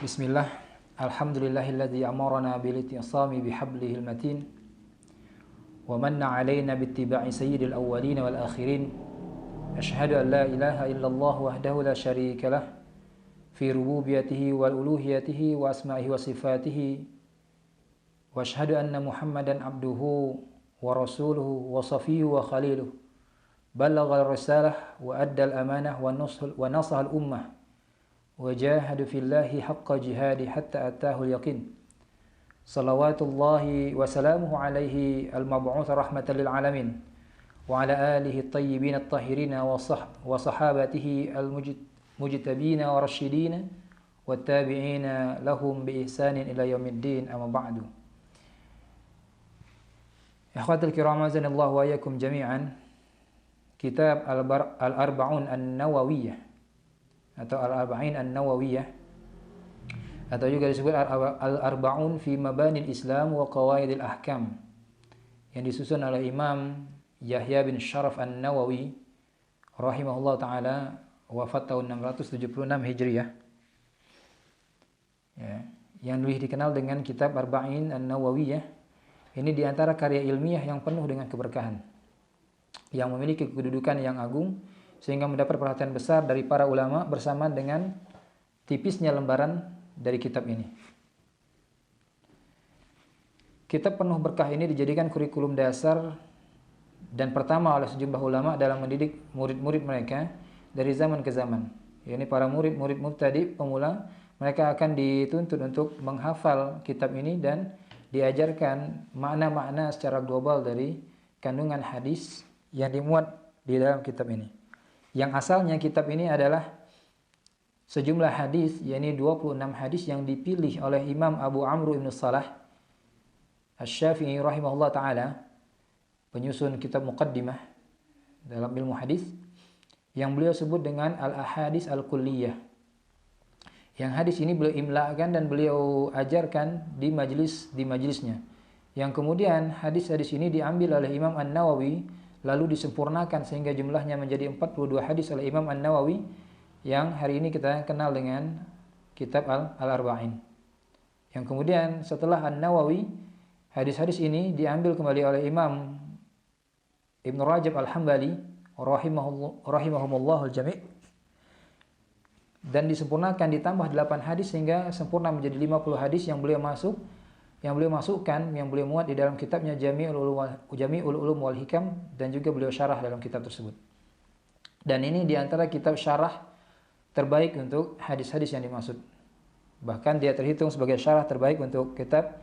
Bismillah, alhamdulillahilladzi amarana bilittisami bihablihil matin wa manna alaina bittiba'i sayyidil awwalin wal akhirin. Ashhadu an la ilaha illallah wahdahu la syarika lah fi rububiyyatihi wal uluhiyatihi wa asma'ihi wa sifatihi. Wa ashhadu anna Muhammadan abduhu wa rasuluhu wa safiyuhu wa khaliluhu. Ballagha ar-risalah wa adda al-amanah wa nasaha al-ummah. وجاهد في الله حق جهاده حتى أتاه اليقين صلوات الله وسلامه عليه المبعوث رحمة للعالمين وعلى آله الطيبين الطاهرين وصحابته المجتبين ورشدين والتابعين لهم بإحسان إلى يوم الدين أما بعد. Ikhwatul kiram azan Allah wa iyyakum jami'an. Kitab Al-Arba'un An-Nawawiyah atau Al-Arba'in An-Nawawiyah atau juga disebut Al-Arba'un fi Mabanil Islam wa Qawaidil Ahkam, yang disusun oleh Imam Yahya bin Sharaf An-Nawawi rahimahullah ta'ala, wafat tahun 676 Hijriah ya, yang lebih dikenal dengan kitab Arba'in An-Nawawiyah. Ini diantara karya ilmiah yang penuh dengan keberkahan, yang memiliki kedudukan yang agung sehingga mendapat perhatian besar dari para ulama bersamaan dengan tipisnya lembaran dari kitab ini. Kitab penuh berkah ini dijadikan kurikulum dasar dan pertama oleh sejumlah ulama dalam mendidik murid-murid mereka dari zaman ke zaman. Yakni para murid-murid mubtadi pemula, mereka akan dituntut untuk menghafal kitab ini dan diajarkan makna-makna secara global dari kandungan hadis yang dimuat di dalam kitab ini. Yang asalnya kitab ini adalah sejumlah hadis, yakni 26 hadis yang dipilih oleh Imam Abu Amr ibn Salah Asy-Syafi'i rahimahullah ta'ala, penyusun kitab Muqaddimah dalam ilmu hadis, yang beliau sebut dengan Al-Ahadits Al-Kulliyah. Yang hadis ini beliau imla'kan dan beliau ajarkan di majelisnya. Yang kemudian hadis-hadis ini diambil oleh Imam An-Nawawi lalu disempurnakan sehingga jumlahnya menjadi 42 hadis oleh Imam An-Nawawi, yang hari ini kita kenal dengan kitab Al-Arba'in. Yang kemudian setelah An-Nawawi, hadis-hadis ini diambil kembali oleh Imam Ibn Rajab Al-Hambali rahimahumullah al-jami' dan disempurnakan ditambah 8 hadis sehingga sempurna menjadi 50 hadis yang beliau masukkan, yang beliau muat di dalam kitabnya Jami'ul Ulum wal Hikam, dan juga beliau syarah dalam kitab tersebut. Dan ini diantara kitab syarah terbaik untuk hadis-hadis yang dimaksud. Bahkan dia terhitung sebagai syarah terbaik untuk kitab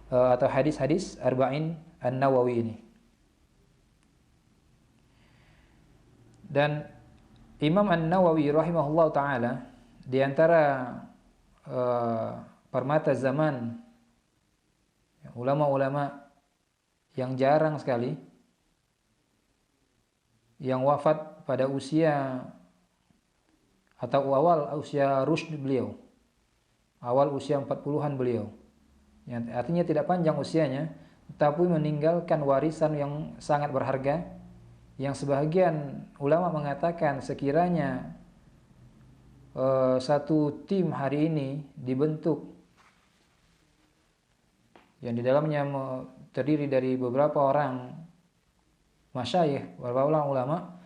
atau hadis-hadis Arba'in An-Nawawi ini. Dan Imam An-Nawawi rahimahullah ta'ala diantara permata zaman, ulama-ulama yang jarang sekali yang wafat pada usia atau awal usia rusyd beliau, awal usia 40-an beliau, yang artinya tidak panjang usianya, tetapi meninggalkan warisan yang sangat berharga, yang sebagian ulama mengatakan sekiranya satu tim hari ini dibentuk yang di dalamnya terdiri dari beberapa orang masyayikh, beberapa ulama,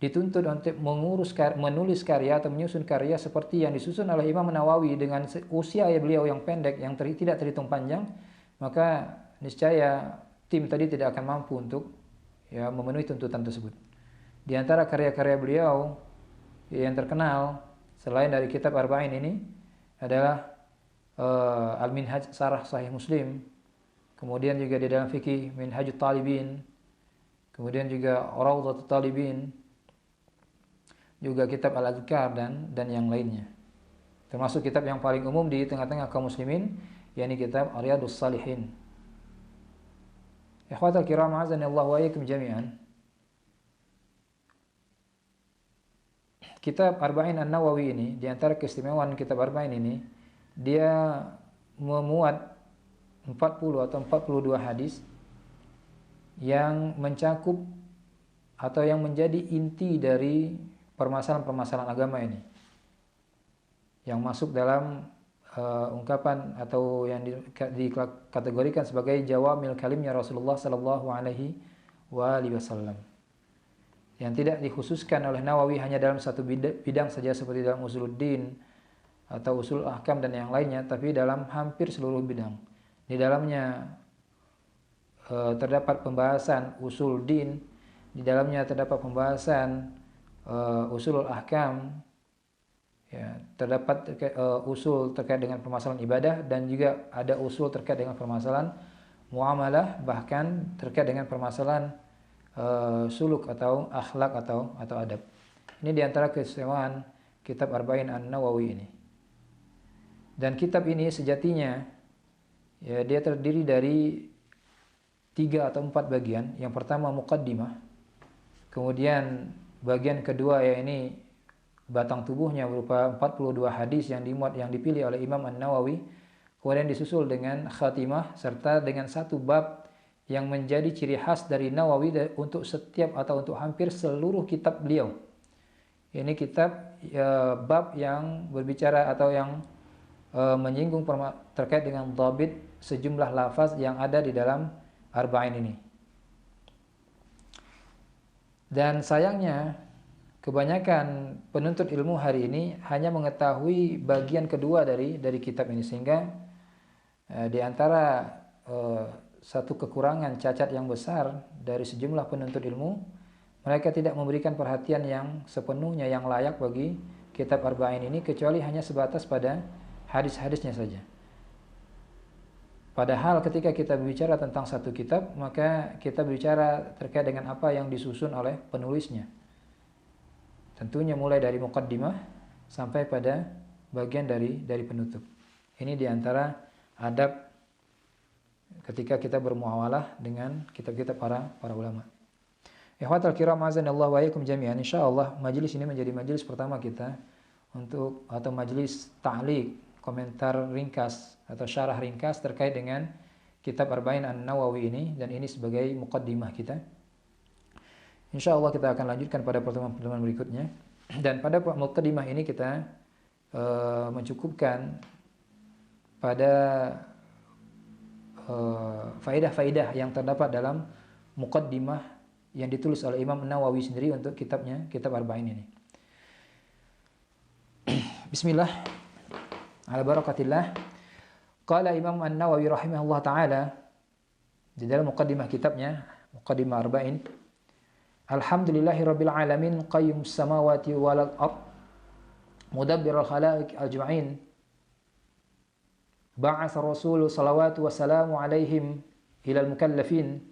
dituntut untuk menulis karya atau menyusun karya seperti yang disusun oleh Imam Nawawi dengan usia beliau yang pendek, yang tidak terhitung panjang, maka niscaya tim tadi tidak akan mampu untuk memenuhi tuntutan tersebut. Di antara karya-karya beliau yang terkenal selain dari kitab Arba'in ini adalah Al-Minhaj Syarah Sahih Muslim, kemudian juga di dalam fikih Minhajut Talibin, kemudian juga Rawdatul Talibin, juga kitab Al-Adhkar dan yang lainnya. Termasuk kitab yang paling umum di tengah-tengah kaum muslimin, yakni kitab Riyadhus Shalihin. Ikhwatal kiram azanillahu wa iyyakum jami'an. Kitab Arba'in An-Nawawi ini, di antara keistimewaan kitab Arba'in ini, dia memuat 40 atau 42 hadis yang mencakup atau yang menjadi inti dari permasalahan-permasalahan agama ini, yang masuk dalam ungkapan atau yang dikategorikan sebagai jawamil kalimnya Rasulullah sallallahu alaihi wasallam, yang tidak dikhususkan oleh Nawawi hanya dalam satu bidang saja seperti dalam usuluddin atau usul ahkam dan yang lainnya, tapi dalam hampir seluruh bidang. Di dalamnya terdapat pembahasan usul din, di dalamnya terdapat pembahasan usulul ahkam, ya, terdapat usul terkait dengan permasalahan ibadah, dan juga ada usul terkait dengan permasalahan muamalah, bahkan terkait dengan permasalahan suluk atau akhlak atau adab. Ini diantara keistimewaan kitab Arba'in An-Nawawi ini. Dan kitab ini sejatinya, ya, dia terdiri dari 3 atau 4 bagian. Yang pertama muqaddimah, kemudian bagian kedua ya ini batang tubuhnya berupa 42 hadis yang dimuat, yang dipilih oleh Imam An-Nawawi, kemudian disusul dengan khatimah serta dengan satu bab yang menjadi ciri khas dari Nawawi untuk setiap atau untuk hampir seluruh kitab beliau. Ini kitab bab yang berbicara atau yang menyinggung terkait dengan dhabit sejumlah lafaz yang ada di dalam Arba'in ini. Dan sayangnya kebanyakan penuntut ilmu hari ini hanya mengetahui bagian kedua dari kitab ini, sehingga di antara satu kekurangan cacat yang besar dari sejumlah penuntut ilmu, mereka tidak memberikan perhatian yang sepenuhnya yang layak bagi kitab Arba'in ini, kecuali hanya sebatas pada hadis-hadisnya saja. Padahal ketika kita berbicara tentang satu kitab, maka kita berbicara terkait dengan apa yang disusun oleh penulisnya. Tentunya mulai dari muqaddimah sampai pada bagian dari penutup. Ini diantara adab ketika kita bermuamalah dengan kitab-kitab para ulama. Ikhwatal kiram azanallahu wa iyyakum jami'an. Insyaallah majelis ini menjadi majelis pertama kita atau majelis ta'liq, komentar ringkas atau syarah ringkas terkait dengan kitab Arba'in An-Nawawi ini, dan ini sebagai muqaddimah kita. Insyaallah kita akan lanjutkan pada pertemuan-pertemuan berikutnya, dan pada muqaddimah ini kita mencukupkan pada faedah-faedah yang terdapat dalam muqaddimah yang ditulis oleh Imam Nawawi sendiri untuk kitab Arba'in ini. Bismillah, ala barakatillah. Qala Imam An-Nawawi rahimahullah ta'ala di dalam muqaddimah kitabnya, muqaddimah Arba'in, alhamdulillahi rabbil alamin qayyum samawati wal ard mudabbir al-khalaiq ajma'in ba'atha rasuluhu salawatu wassalamu alaihim ila al-mukallafin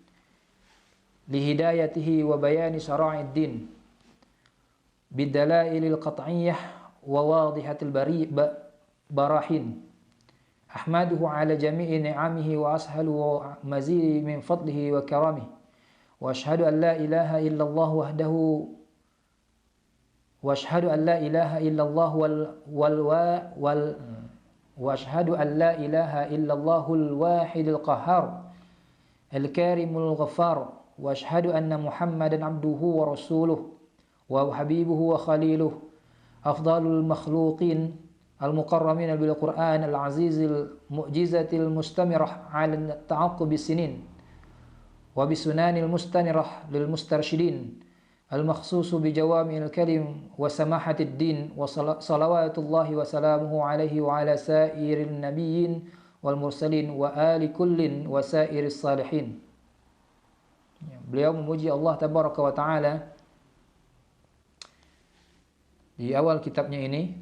lihidayatihi wa bayani syara'id din bidalailil qat'iyyah wa wadihatil barahin ahmaduhu ala jami'i ni'amihi wa ashalu wa mazidi min fadlihi wa karamihi wa ashhadu an la ilaha illallah wahdahu wa ashhadu an la ilaha illallah wa ashhadu an la ilaha illallahul wahidil qahhar al-karimul ghaffar wa ashhadu anna muhammadan abduhu wa rasuluhu wa habibuhu wa khaliluhu afdalul makhluqin al-muqarramin bil Qur'an al-azizil mu'jizatil mustamirah 'ala ta'aqqubi sinin wa bisunanil mustanirah lil mustarsyidin al-makhsusu bi jawami'il kalim wa samahatid din wa salawatullahi wa salamuhu alaihi wa ala sa'irin nabiyyin wal mursalin wa ali kullin wa sa'iris salihin. Beliau memuji Allah tabaraka wa taala di awal kitabnya ini,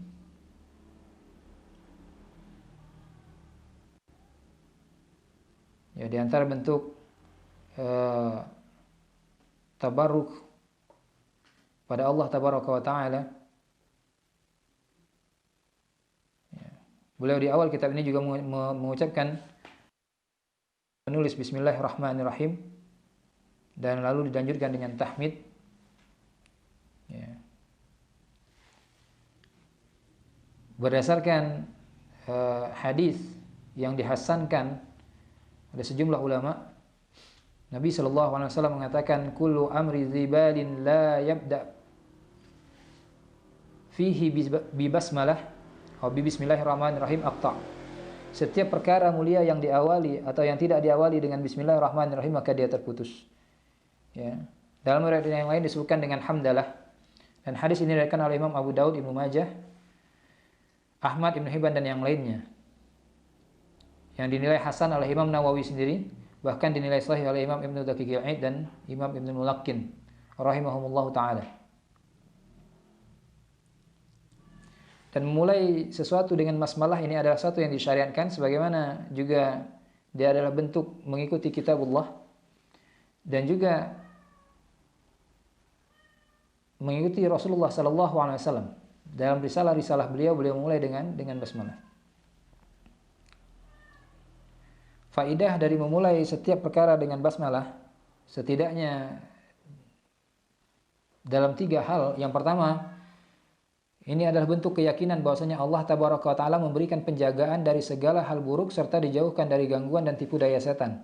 ya, di antara bentuk tabarruk pada Allah tabaraka wa taala, ya, beliau di awal kitab ini juga mengucapkan, menulis bismillahirrahmanirrahim, dan lalu dilanjutkan dengan tahmid, ya. Berdasarkan hadis yang dihasankan oleh sejumlah ulama, Nabi SAW mengatakan, kullu amri zibalin la yabda fihi bi basmalah Bismillahirrahmanirrahim aqta. Setiap perkara mulia yang diawali atau yang tidak diawali dengan bismillahirrahmanirrahim maka dia terputus. Ya. Dalam riwayat yang lain disebutkan dengan hamdalah. Dan hadis ini diriwayatkan oleh Imam Abu Daud, Ibnu Majah, Ahmad, Ibnu Hibban dan yang lainnya. Yang dinilai hasan oleh Imam Nawawi sendiri, bahkan dinilai sahih oleh Imam Ibnu Daqiqil Aid dan Imam Ibnu Mulaqqin rahimahumullahu taala. Dan memulai sesuatu dengan basmalah ini adalah satu yang disyariatkan, sebagaimana juga dia adalah bentuk mengikuti kitabullah dan juga mengikuti Rasulullah sallallahu alaihi wasallam. Dalam risalah beliau memulai dengan basmalah. Faidah dari memulai setiap perkara dengan basmalah setidaknya dalam 3 hal. Yang pertama, ini adalah bentuk keyakinan bahwasanya Allah Tabaraka wa Ta'ala memberikan penjagaan dari segala hal buruk serta dijauhkan dari gangguan dan tipu daya setan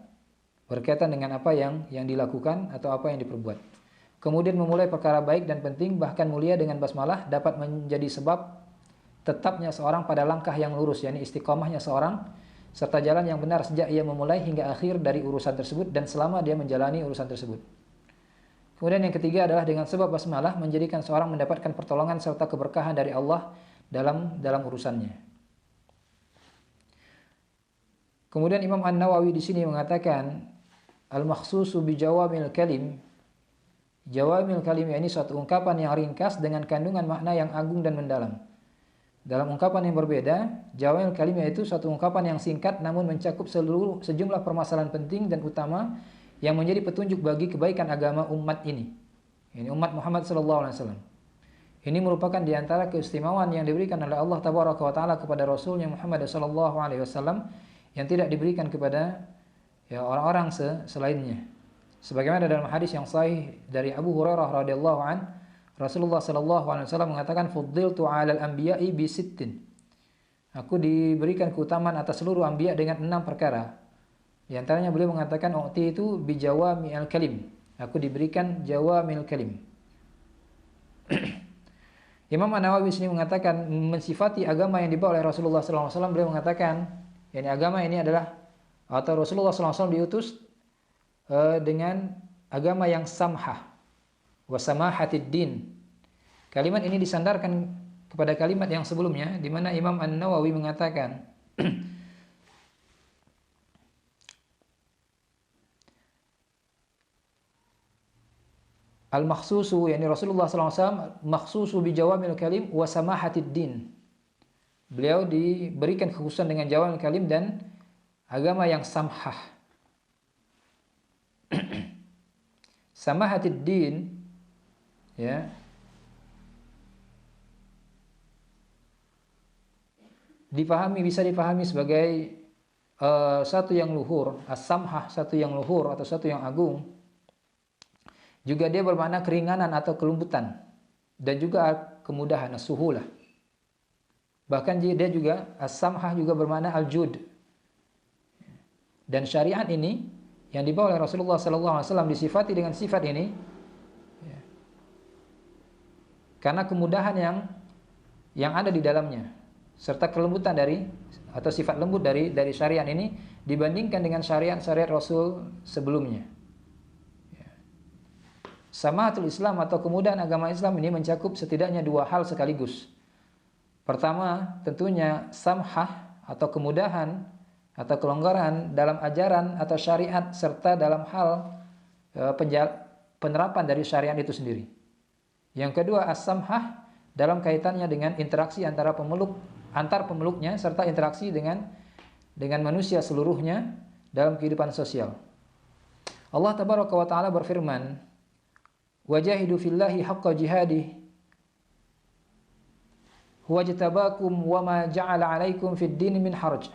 berkaitan dengan apa yang dilakukan atau apa yang diperbuat. Kemudian memulai perkara baik dan penting bahkan mulia dengan basmalah dapat menjadi sebab tetapnya seorang pada langkah yang lurus, yakni istiqomahnya seorang serta jalan yang benar sejak ia memulai hingga akhir dari urusan tersebut dan selama dia menjalani urusan tersebut. Kemudian yang ketiga adalah dengan sebab basmalah menjadikan seorang mendapatkan pertolongan serta keberkahan dari Allah dalam urusannya. Kemudian Imam An-Nawawi di sini mengatakan al-makhsusu bi jawamil kalim. Jawamil kalim ini suatu ungkapan yang ringkas dengan kandungan makna yang agung dan mendalam. Dalam ungkapan yang berbeda, jawamil kalim yaitu suatu ungkapan yang singkat namun mencakup sejumlah permasalahan penting dan utama yang menjadi petunjuk bagi kebaikan agama umat ini. Ini umat Muhammad sallallahu alaihi wasallam. Ini merupakan di antara keistimewaan yang diberikan oleh Allah Tabaraka wa Ta'ala kepada Rasulnya Muhammad sallallahu alaihi wasallam yang tidak diberikan kepada orang-orang selainnya. Sebagaimana dalam hadis yang sahih dari Abu Hurairah radhiyallahu an, Rasulullah sallallahu alaihi wasallam mengatakan fuddiltu 'alal anbiya'i bi sittin. Aku diberikan keutamaan atas seluruh anbiya dengan 6 perkara. Di antaranya beliau mengatakan u'ti itu bi jawami'il kalim. Aku diberikan jawami'il kalim. Imam An-Nawawi sini mengatakan mensifati agama yang dibawa oleh Rasulullah sallallahu alaihi wasallam, beliau mengatakan yakni agama ini adalah atau Rasulullah sallallahu alaihi wasallam diutus dengan agama yang samhah wa samahatid din. Kalimat ini disandarkan kepada kalimat yang sebelumnya di mana Imam An-Nawawi mengatakan al-makhsusu yakni Rasulullah sallallahu alaihi wasallam makhsusu bi jawamil kalim wa samahatid din. Beliau diberikan kekhususan dengan jawamil kalim dan agama yang samhah. Samahatid din ya bisa dipahami sebagai satu yang luhur, as-samhah satu yang luhur atau satu yang agung. Juga dia bermakna keringanan atau kelembutan dan juga kemudahan, as-suhulah. Bahkan dia juga as-samhah juga bermakna al-jud. Dan syariat ini yang dibawa oleh Rasulullah sallallahu alaihi wasallam disifati dengan sifat ini karena kemudahan yang ada di dalamnya serta kelembutan atau sifat lembut dari syariat ini dibandingkan dengan syariat Rasul sebelumnya. Samahatul Islam atau kemudahan agama Islam ini mencakup setidaknya 2 hal sekaligus. Pertama, tentunya samhah atau kemudahan atau kelonggaran dalam ajaran atau syariat serta dalam hal penerapan dari syariat itu sendiri. Yang kedua, as-samhah dalam kaitannya dengan interaksi antar pemeluknya serta interaksi dengan manusia seluruhnya dalam kehidupan sosial. Allah Tabaraka wa Ta'ala berfirman, wajahidu fillahi haqqa jihadih huwajtabakum wama ja'ala 'alaikum fid din min haraj.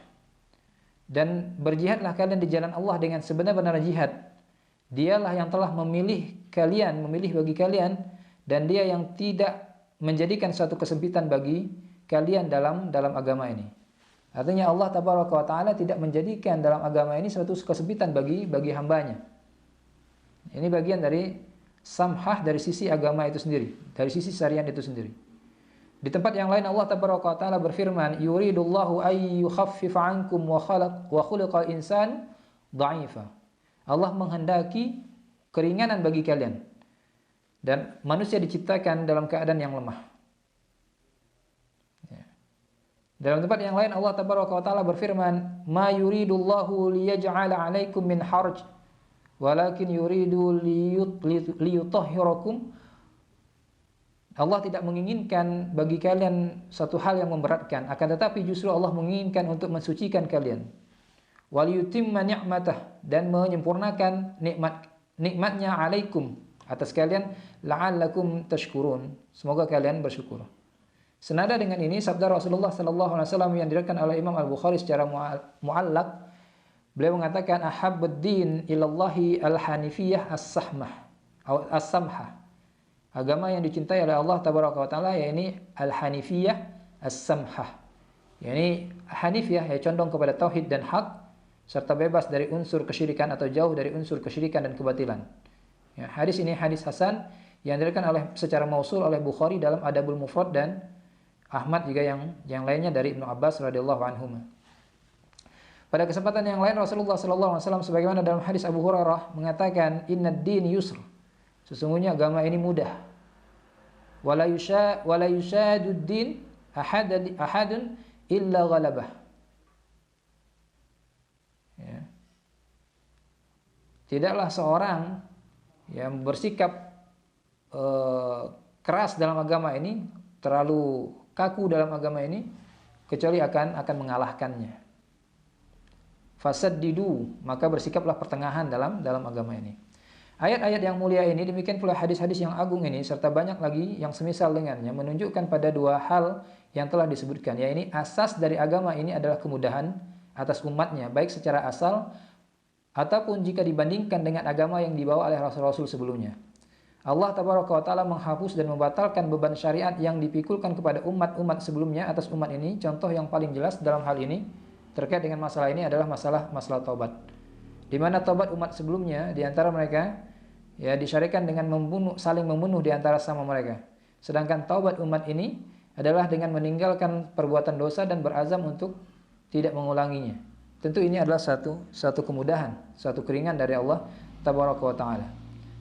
Dan berjihadlah kalian di jalan Allah dengan sebenar-benar jihad. Dialah yang telah memilih bagi kalian dan dia yang tidak menjadikan suatu kesempitan bagi kalian dalam agama ini. Artinya Allah Tabaraka wa Ta'ala tidak menjadikan dalam agama ini suatu kesempitan bagi hambanya. Ini bagian dari samhah dari sisi agama itu sendiri, dari sisi syariat itu sendiri. Di tempat yang lain Allah tabaraka wa taala berfirman, yuridullahu ay yukhaffifa 'ankum wa khuliqal insan dha'ifa. Allah menghendaki keringanan bagi kalian. Dan manusia diciptakan dalam keadaan yang lemah. Ya. Dalam tempat yang lain Allah tabaraka wa taala berfirman, ma yuridullahu liyaj'ala 'alaikum min harj walakin yuridu liyutahhirakum. Allah tidak menginginkan bagi kalian satu hal yang memberatkan, akan tetapi justru Allah menginginkan untuk mensucikan kalian. Waliyutimma ni'matah, dan menyempurnakan nikmatnya alaikum, atas kalian, la'allakum tashkurun, semoga kalian bersyukur. Senada dengan ini sabda Rasulullah sallallahu alaihi wasallam yang diriwayatkan oleh Imam Al-Bukhari secara muallaq, beliau mengatakan ahabbud din ilallahi al-hanifiyah as-sahmah atau as-samhah. Agama yang dicintai oleh Allah tabaraka wa taala yakni al-hanifiyah as-samhah. Yakni hanifiyah ya condong kepada tauhid dan hak serta bebas dari unsur kesyirikan atau jauh dari unsur kesyirikan dan kebatilan. Ya, hadis ini hadis hasan yang diriwayatkan oleh secara mausul oleh Bukhari dalam Adabul Mufrad dan Ahmad juga yang lainnya dari Ibnu Abbas radhiyallahu anhuma. Pada kesempatan yang lain Rasulullah sallallahu alaihi wasallam sebagaimana dalam hadis Abu Hurairah mengatakan innad din yusr. Sesungguhnya agama ini mudah. Wala yushadud din ahadun illa ghalabah. Ya. Tidaklah seorang yang bersikap keras dalam agama ini, terlalu kaku dalam agama ini, kecuali akan mengalahkannya. Fasaddidu, maka bersikaplah pertengahan dalam agama ini. Ayat-ayat yang mulia ini, demikian pula hadis-hadis yang agung ini, serta banyak lagi yang semisal dengannya, menunjukkan pada dua hal yang telah disebutkan, yaitu asas dari agama ini adalah kemudahan atas umatnya, baik secara asal ataupun jika dibandingkan dengan agama yang dibawa oleh rasul-rasul sebelumnya. Allah tabaraka wa taala menghapus dan membatalkan beban syariat yang dipikulkan kepada umat-umat sebelumnya atas umat ini. Contoh yang paling jelas dalam hal ini terkait dengan masalah ini adalah masalah taubat. Di mana taubat umat sebelumnya di antara mereka ya disyariatkan dengan saling membunuh di antara sama mereka. Sedangkan taubat umat ini adalah dengan meninggalkan perbuatan dosa dan berazam untuk tidak mengulanginya. Tentu ini adalah satu kemudahan, satu keringan dari Allah tabaraka wa taala.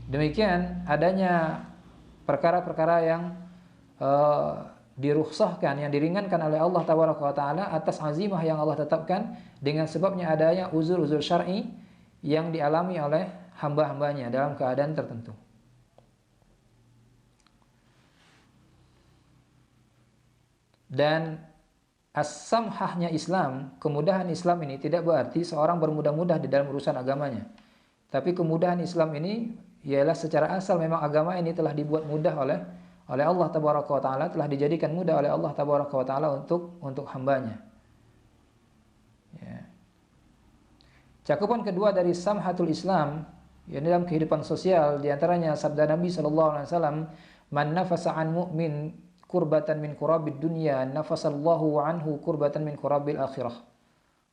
Demikian adanya perkara-perkara yang dirukhsahkan, yang diringankan oleh Allah tabaraka wa taala atas azimah yang Allah tetapkan, dengan sebabnya adanya uzur-uzur syar'i yang dialami oleh hamba-hambanya dalam keadaan tertentu. Dan as-samhahnya Islam, kemudahan Islam ini tidak berarti seorang bermudah-mudah di dalam urusan agamanya. Tapi kemudahan Islam ini ialah secara asal memang agama ini telah dibuat mudah oleh Allah tabaraka wa taala, telah dijadikan mudah oleh Allah tabaraka wa taala untuk hambanya. Ya. Cakupan kedua dari samhatul Islam yang dalam kehidupan sosial, di antaranya sabda Nabi sallallahu alaihi wasallam, "Man nafasa an mu'min kurbatan min kurabid dunya, nafasallahu anhu kurbatan min kurabil akhirah.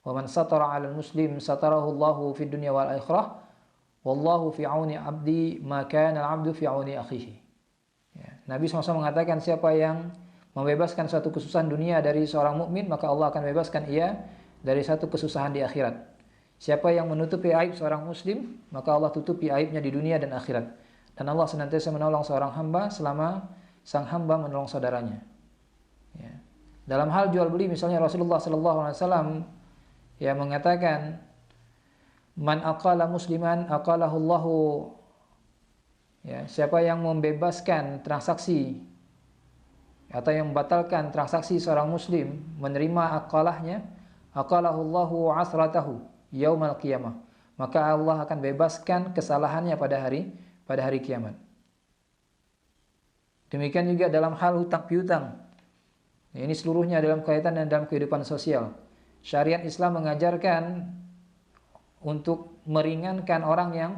Wa man satara 'alal muslim satarahu Allahu fid dunya wal akhirah. Wallahu fi 'auni 'abdi ma kana al-'abdu fi 'auni akhihi." Ya. Nabi SAW mengatakan siapa yang membebaskan suatu kesusahan dunia dari seorang mukmin, maka Allah akan bebaskan ia dari satu kesusahan di akhirat. Siapa yang menutupi aib seorang muslim, maka Allah tutupi aibnya di dunia dan akhirat. Dan Allah senantiasa menolong seorang hamba selama sang hamba menolong saudaranya. Ya. Dalam hal jual beli misalnya Rasulullah SAW ya mengatakan, "Man aqala musliman aqalahu Allahu." Ya, siapa yang membebaskan transaksi atau yang membatalkan transaksi seorang muslim, menerima aqalahnya, aqalahu Allahu asratahu yaumal qiyamah, maka Allah akan bebaskan kesalahannya pada hari kiamat. Demikian juga dalam hal hutang piutang. Ini seluruhnya dalam kaitan dan dalam kehidupan sosial. Syariat Islam mengajarkan untuk meringankan orang yang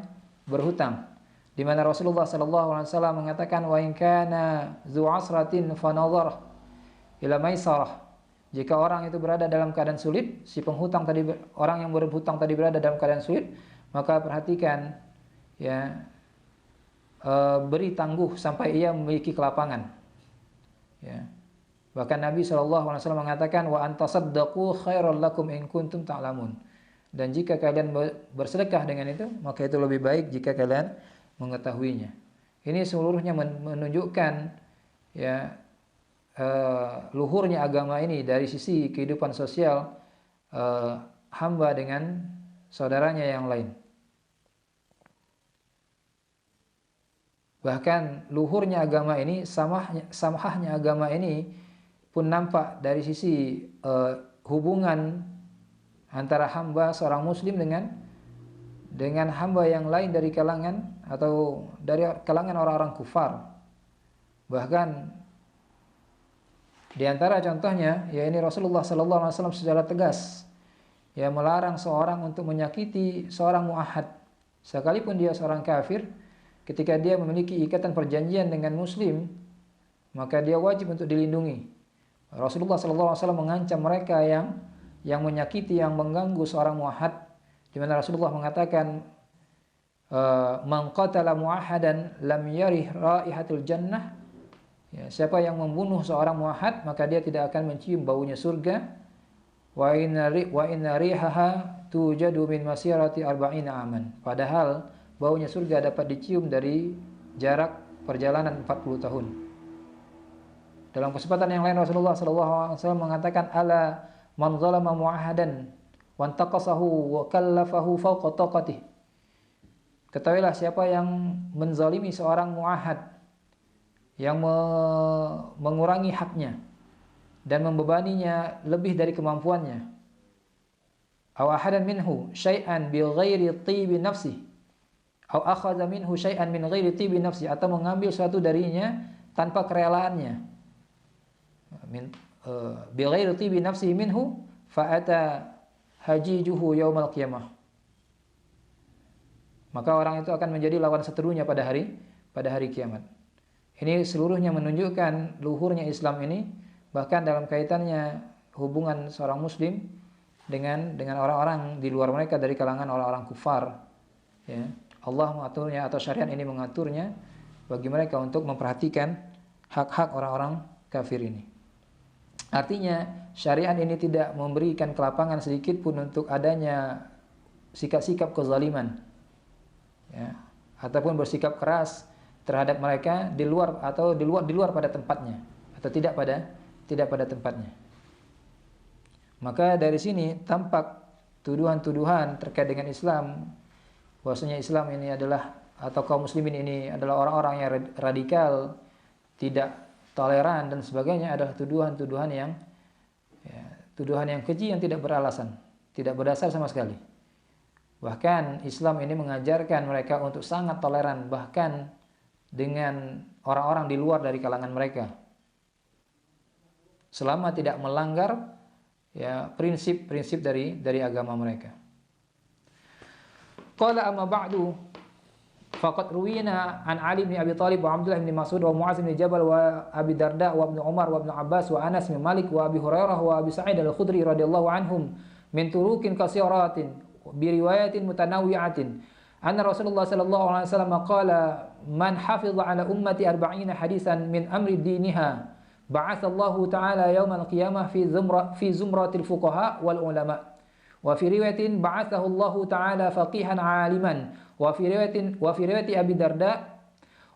berhutang. Di mana Rasulullah SAW mengatakan, "Wa in kana dzu asratin fa nadhar ila maisarah." Jika orang itu berada dalam keadaan sulit, orang yang berhutang tadi berada dalam keadaan sulit, maka perhatikan ya, beri tangguh sampai ia memiliki kelapangan. Ya. Bahkan Nabi SAW mengatakan, wa antasaddaqu khairal lakum in kuntum ta'lamun. Dan jika kalian bersedekah dengan itu, maka itu lebih baik jika kalian mengetahuinya. Ini seluruhnya menunjukkan ya luhurnya agama ini dari sisi kehidupan sosial hamba dengan saudaranya yang lain. Bahkan luhurnya agama ini, samahnya agama ini pun nampak dari sisi hubungan antara hamba seorang muslim dengan hamba yang lain dari kalangan atau dari kalangan orang-orang kufar. Bahkan di antara contohnya, ya ini Rasulullah sallallahu alaihi wasallam secara tegas ya melarang seorang untuk menyakiti seorang muahad sekalipun dia seorang kafir. Ketika dia memiliki ikatan perjanjian dengan muslim, maka dia wajib untuk dilindungi. Rasulullah sallallahu alaihi wasallam mengancam mereka yang menyakiti, yang mengganggu seorang muahad, di mana Rasulullah mengatakan, man qatala muahadan lam yarih raihatul jannah. Ya, siapa yang membunuh seorang muahad, maka dia tidak akan mencium baunya surga. Wa inna rihaha tujadu min masirati arba'ina aman. Padahal baunya surga dapat dicium dari jarak perjalanan 40 tahun. Dalam kesempatan yang lain Rasulullah SAW mengatakan, ala man zalama mu'ahadan wa antaqasahu wa kallafahu fawqa taqatih. Ketahuilah siapa yang menzalimi seorang mu'ahad, yang mengurangi haknya dan membebaninya lebih dari kemampuannya. Aw ahadan minhu syai'an bi ghairi tibi nafsi. Aw akhadha minhu syai'an min ghairi tibi nafsi, atau mengambil sesuatu darinya tanpa kerelaannya. Bi ghairi tibi nafsi minhu fa ata hajijuhu yaumal qiyamah. Maka orang itu akan menjadi lawan seterunya pada hari kiamat. Ini seluruhnya menunjukkan luhurnya Islam ini, bahkan dalam kaitannya hubungan seorang muslim dengan orang-orang di luar mereka dari kalangan orang-orang kufar. Ya, Allah mengaturnya atau syariat ini mengaturnya bagi mereka untuk memperhatikan hak-hak orang-orang kafir ini. Artinya syariat ini tidak memberikan kelapangan sedikit pun untuk adanya sikap-sikap kezaliman, ya, ataupun bersikap keras terhadap mereka di luar pada tempatnya, atau tidak pada tempatnya. Maka dari sini tampak tuduhan-tuduhan terkait dengan Islam, bahwasanya Islam ini adalah, atau kaum muslimin ini adalah orang-orang yang radikal, tidak toleran dan sebagainya, adalah tuduhan-tuduhan yang keji, yang tidak beralasan, tidak berdasar sama sekali. Bahkan Islam ini mengajarkan mereka untuk sangat toleran, bahkan dengan orang-orang di luar dari kalangan mereka, selama tidak melanggar ya prinsip-prinsip dari agama mereka. Qala amma ba'du faqad ruwina an Ali bin Abi Thalib wa Abdullah bin Mas'ud wa Mu'adz bin Jabal wa Abi Darda wa Ibnu Umar wa Ibnu Abbas wa Anas bin Malik wa Abi Hurairah wa Abi Sa'id al-Khudri radhiyallahu anhum min turuqin katsiratin bi riwayatin mutanawwi'atin anna Rasulullah sallallahu alaihi wasallam qala man hafiza ala ummati 40 hadisan min amri diniha ba'atsallahu ta'ala yaumal qiyamah fi zumratil fuqaha wal ulama. Wa fi riwayatin ba'athahu Allahu ta'ala faqihan 'aliman. Wa fi riwayati Abi Darda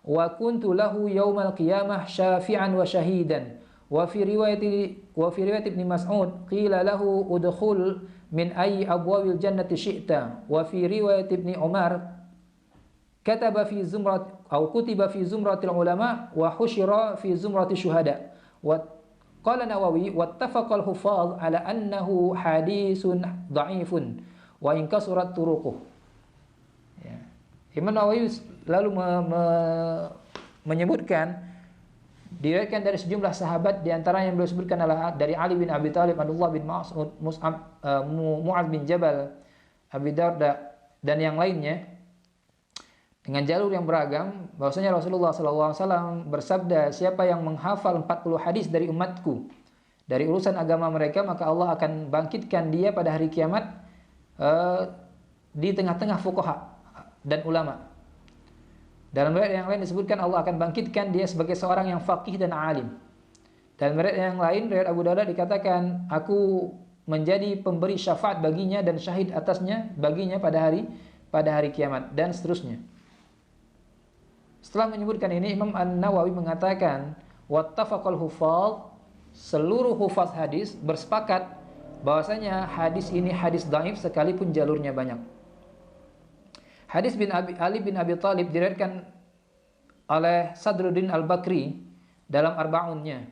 wa kuntu lahu yaumal qiyamah syafi'an wa syahidan. Wa fi riwayati Ibnu Mas'ud qila lahu udkhul min ayyi abwabil jannati syi'ta. Wa fi riwayati Ibnu Umar kutiba fi zumratil ulama wa husyira fi zumratil syuhada. Wa qala Nawawi wattafaqal huffaz ala annahu hadisun dha'ifun wa in kasurat turuquh. Ya. Imam Nawawi lalu menyebutkan diriwayatkan dari sejumlah sahabat, di antara yang beliau sebutkan adalah dari Ali bin Abi Thalib, Abdullah bin Mas'ud, Mu'adz bin Jabal, Abi Darda dan yang lainnya, dengan jalur yang beragam, bahwasanya Rasulullah SAW bersabda, siapa yang menghafal 40 hadis dari umatku dari urusan agama mereka, maka Allah akan bangkitkan dia pada hari kiamat di tengah-tengah fuqaha dan ulama. Dalam riwayat yang lain disebutkan Allah akan bangkitkan dia sebagai seorang yang faqih dan alim. Dan riwayat yang lain, riwayat Abu Darda dikatakan, aku menjadi pemberi syafaat baginya dan syahid atasnya baginya pada hari kiamat, dan seterusnya. Setelah menyebutkan ini, Imam An-Nawawi mengatakan, wattafaqal hufadz, seluruh hufaz hadis bersepakat bahwasanya hadis ini hadis dhaif sekalipun jalurnya banyak. Hadis Ali bin Abi Thalib diriwayatkan oleh Sadruddin Al-Bakri dalam Arba'unnya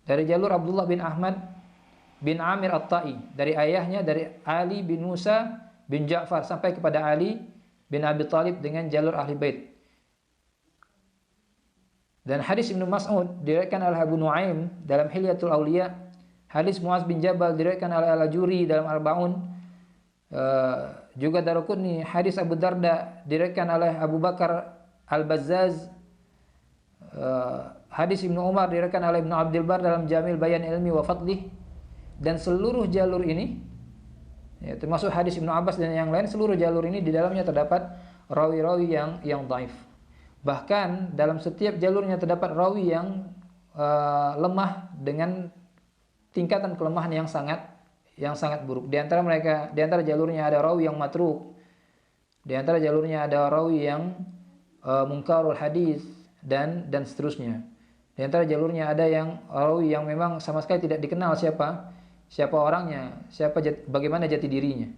dari jalur Abdullah bin Ahmad bin Amir At-Ta'i, dari ayahnya dari Ali bin Musa bin Ja'far sampai kepada Ali bin Abi Thalib dengan jalur ahli bait. Dan hadis Ibnu Mas'ud diriwayatkan oleh Abu Nuaim dalam Hilyatul Auliya, hadis Muaz bin Jabal diriwayatkan oleh Al-Ajuri dalam Arba'un, juga Daruqutni, hadis Abu Darda diriwayatkan oleh Abu Bakar Al-Bazzaz, hadis Ibnu Umar diriwayatkan oleh Ibnu Abdul Bar dalam Jamil Bayan Ilmi wa Fadlih. Dan seluruh jalur ini, ya, termasuk hadis Ibnu Abbas dan yang lain, seluruh jalur ini di dalamnya terdapat rawi-rawi yang dhaif. Bahkan dalam setiap jalurnya terdapat rawi yang lemah dengan tingkatan kelemahan yang sangat buruk. Di antara jalurnya ada rawi yang matruk. Di antara jalurnya ada rawi yang munkarul hadis dan seterusnya. Di antara jalurnya ada yang rawi yang memang sama sekali tidak dikenal siapa orangnya, bagaimana jati dirinya.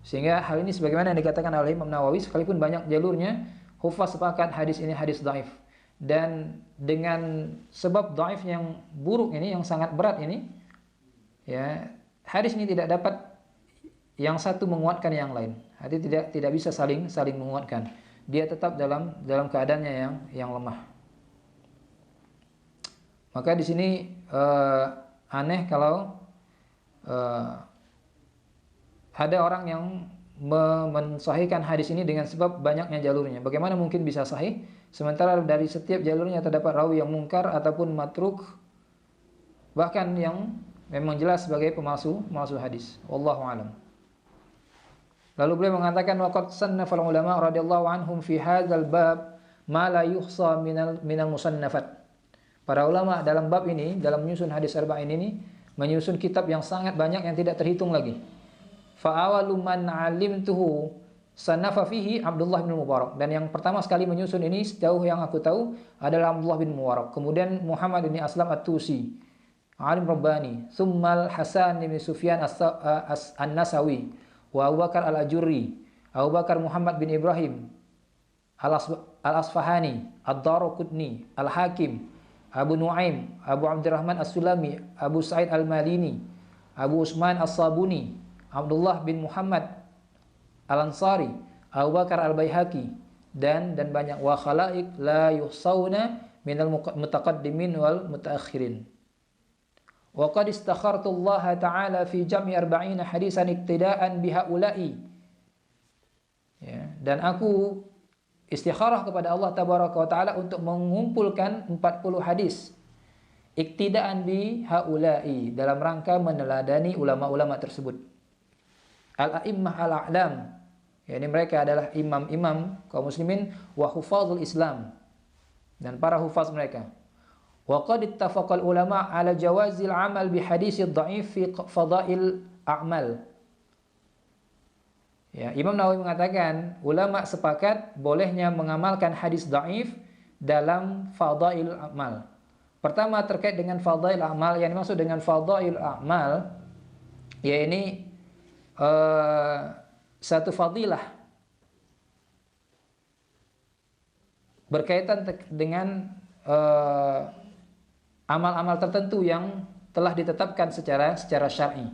Sehingga hal ini sebagaimana yang dikatakan oleh Imam Nawawi, sekalipun banyak jalurnya, hufaz sepakat hadis ini hadis dhaif. Dan dengan sebab dhaif yang buruk ini, yang sangat berat ini, ya, hadis ini tidak dapat yang satu menguatkan yang lain. Hadis tidak bisa saling menguatkan. Dia tetap dalam keadaannya yang lemah. Maka di sini aneh kalau ada orang yang mensahihkan hadis ini dengan sebab banyaknya jalurnya. Bagaimana mungkin bisa sahih sementara dari setiap jalurnya terdapat rawi yang mungkar ataupun matruk, bahkan yang memang jelas sebagai pemalsu hadis. Wallahu alam. Lalu beliau mengatakan, waqad sannafa ulama radhiyallahu anhum fi hadzal bab ma la yuhsa minal musannafat. Para ulama dalam bab ini, dalam menyusun hadis arba'in ini, menyusun kitab yang sangat banyak yang tidak terhitung lagi. Fa awalu man alimtuhu sannafa fihi Abdullah bin Mubarak. Dan yang pertama sekali menyusun ini sejauh yang aku tahu adalah Abdullah bin Mubarak. Kemudian Muhammad bin Aslam At-Tusi, alim Rabbani, tsummal Hasan bin Sufyan An-Nasawi, wa Abu Bakar Al-Ajurri, Abu Bakar Muhammad bin Ibrahim Al-Asfahani, Ad-Daruqutni, Al-Hakim, Abu Nuaim, Abu Abdurrahman As-Sulami, Abu Sa'id Al-Malini, Abu Usman As-Sabuni, Abdullah bin Muhammad Al-Ansari, Abu Bakar Al-Baihaqi, dan banyak, wa khalaik la yuhsauna minal mutaqaddimin wal mutaakhirin. Wa qad istakhartu Allah Ta'ala fi jam'i 40 hadisan iktidaan bihaula'i. Ya, dan aku istikharah kepada Allah Tabaraka wa Ta'ala untuk mengumpulkan 40 hadis iktidaan bihaula'i, dalam rangka meneladani ulama-ulama tersebut. Al-a'immah al-a'lam, yakni mereka adalah imam-imam kaum muslimin, wa hufazul Islam, dan para hufaz mereka. Wa qad ittafaqal ulama ala jawazil amal bi hadisid dha'if fi fadail a'mal. Ya, Imam Nawawi mengatakan ulama sepakat bolehnya mengamalkan hadis dhaif dalam fadail a'mal. Pertama, terkait dengan fadail a'mal, yang dimaksud dengan fadail a'mal yakni satu fadilah berkaitan dengan amal-amal tertentu yang telah ditetapkan secara syar'i.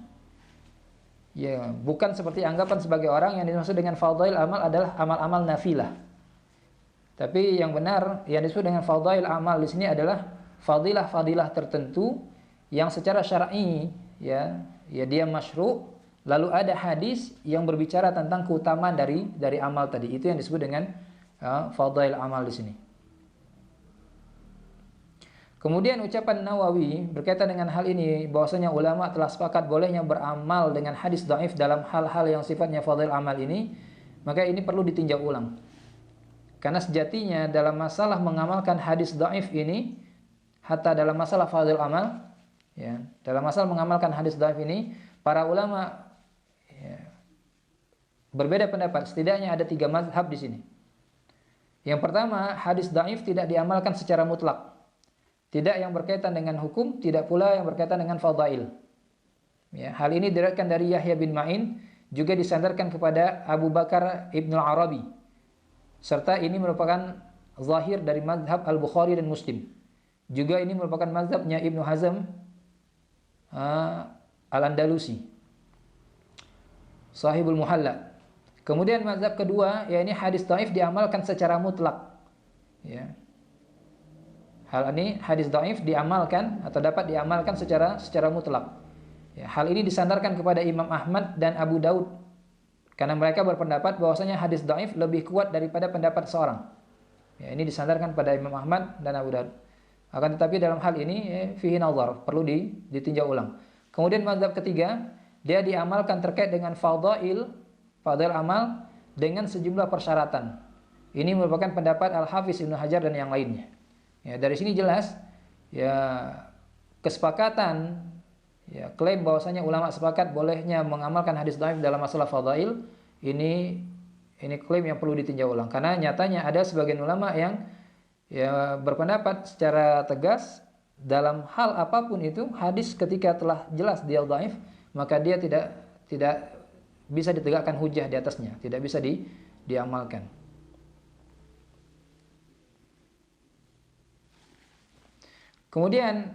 Ya, bukan seperti anggapan sebagai orang yang dimaksud dengan fadail amal adalah amal-amal nafilah. Tapi yang benar yang disebut dengan fadail amal di sini adalah fadilah-fadilah tertentu yang secara syar'i ya dia masyru'. Lalu ada hadis yang berbicara tentang keutamaan dari amal tadi. Itu yang disebut dengan fadail amal di sini. Kemudian ucapan Nawawi berkaitan dengan hal ini, bahwasanya ulama telah sepakat bolehnya beramal dengan hadis dhaif dalam hal-hal yang sifatnya fadail amal ini, maka ini perlu ditinjau ulang. Karena sejatinya dalam masalah mengamalkan hadis dhaif ini, hatta dalam masalah fadhil amal, ya, dalam masalah mengamalkan hadis dhaif ini, para ulama ya, berbeda pendapat. Setidaknya ada 3 mazhab di sini. Yang pertama, hadis dhaif tidak diamalkan secara mutlak. Tidak yang berkaitan dengan hukum, tidak pula yang berkaitan dengan fadail. Ya, hal ini diriwayatkan dari Yahya bin Ma'in, juga disandarkan kepada Abu Bakar Ibnu Arabi. Serta ini merupakan zahir dari mazhab Al-Bukhari dan Muslim. Juga ini merupakan mazhabnya Ibnu Hazm Al-Andalusi, Sahibul Muhalla. Kemudian mazhab kedua, yakni hadis dhaif diamalkan secara mutlak. Ya. Hal ini hadis dhaif diamalkan atau dapat diamalkan secara mutlak. Ya, hal ini disandarkan kepada Imam Ahmad dan Abu Daud, karena mereka berpendapat bahwasanya hadis dhaif lebih kuat daripada pendapat seorang. Ya, ini disandarkan pada Imam Ahmad dan Abu Daud. Akan tetapi dalam hal ini fihi nazar, perlu ditinjau ulang. Kemudian mazhab ketiga, dia diamalkan terkait dengan fadail amal dengan sejumlah persyaratan. Ini merupakan pendapat Al-Hafiz Ibnu Hajar dan yang lainnya. Ya, dari sini jelas ya kesepakatan, ya, klaim bahwasanya ulama sepakat bolehnya mengamalkan hadis dhaif dalam masalah fadail, ini klaim yang perlu ditinjau ulang, karena nyatanya ada sebagian ulama yang ya berpendapat secara tegas dalam hal apapun itu, hadis ketika telah jelas dia dhaif, maka dia tidak bisa ditegakkan hujah di atasnya, tidak bisa diamalkan. Kemudian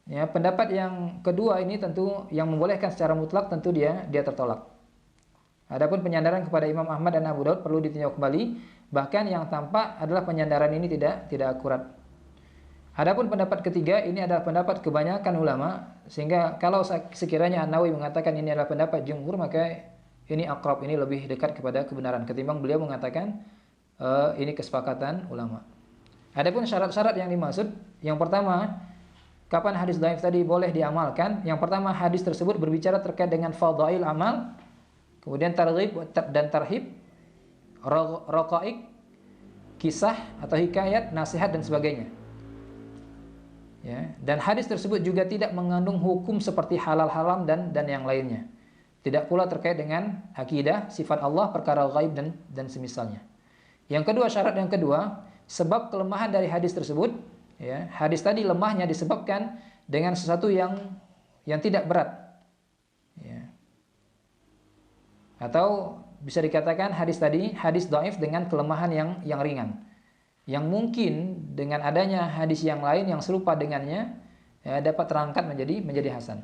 ya, pendapat yang kedua ini tentu yang membolehkan secara mutlak, tentu dia tertolak. Adapun penyandaran kepada Imam Ahmad dan Abu Daud perlu ditinjau kembali, bahkan yang tampak adalah penyandaran ini tidak akurat. Adapun pendapat ketiga ini adalah pendapat kebanyakan ulama, sehingga kalau sekiranya An-Nawawi mengatakan ini adalah pendapat jumhur, maka ini akrab, ini lebih dekat kepada kebenaran ketimbang beliau mengatakan ini kesepakatan ulama. Adapun syarat-syarat yang dimaksud, yang pertama, kapan hadis dhaif tadi boleh diamalkan? Yang pertama, hadis tersebut berbicara terkait dengan fadail amal, kemudian targhib dan tarhib, raqaiq, kisah atau hikayat, nasihat dan sebagainya. Ya, dan hadis tersebut juga tidak mengandung hukum seperti halal haram dan yang lainnya. Tidak pula terkait dengan akidah, sifat Allah, perkara ghaib dan semisalnya. Yang kedua, syarat yang kedua, sebab kelemahan dari hadis tersebut, ya, hadis tadi lemahnya disebabkan dengan sesuatu yang tidak berat. Ya. Atau bisa dikatakan hadis tadi hadis dhaif dengan kelemahan yang ringan, yang mungkin dengan adanya hadis yang lain yang serupa dengannya, ya, dapat terangkat menjadi hasan.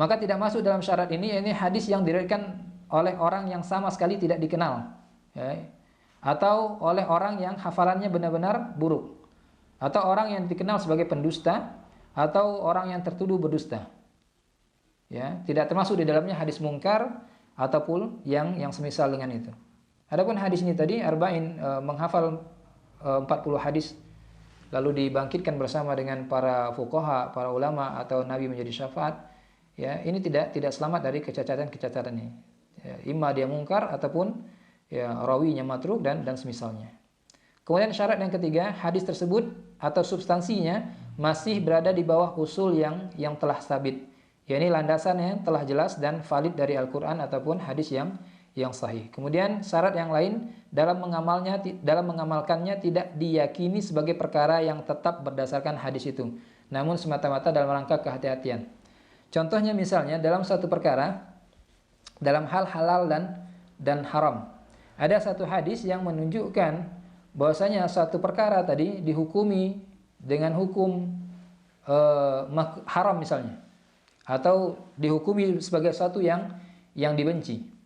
Maka tidak masuk dalam syarat ini hadis yang diriwayatkan oleh orang yang sama sekali tidak dikenal, ya, atau oleh orang yang hafalannya benar-benar buruk, atau orang yang dikenal sebagai pendusta, atau orang yang tertuduh berdusta. Ya, tidak termasuk di dalamnya hadis mungkar ataupun yang semisal dengan itu. Adapun hadis ini tadi arba'in, menghafal 40 hadis lalu dibangkitkan bersama dengan para fuqaha, para ulama, atau Nabi menjadi syafaat, ya, ini tidak selamat dari kecacatan ini. Ya, imma dia mungkar ataupun ya rawinya matruk dan semisalnya. Kemudian syarat yang ketiga, hadis tersebut atau substansinya masih berada di bawah usul yang telah sabit. yakni landasannya telah jelas dan valid dari Al-Quran ataupun hadis yang sahih. Kemudian syarat yang lain dalam mengamalkannya tidak diyakini sebagai perkara yang tetap berdasarkan hadis itu, namun semata-mata dalam rangka kehati-hatian. Contohnya misalnya dalam satu perkara, dalam hal halal dan haram, ada satu hadis yang menunjukkan bahwasanya satu perkara tadi dihukumi dengan hukum haram misalnya, atau dihukumi sebagai satu yang dibenci.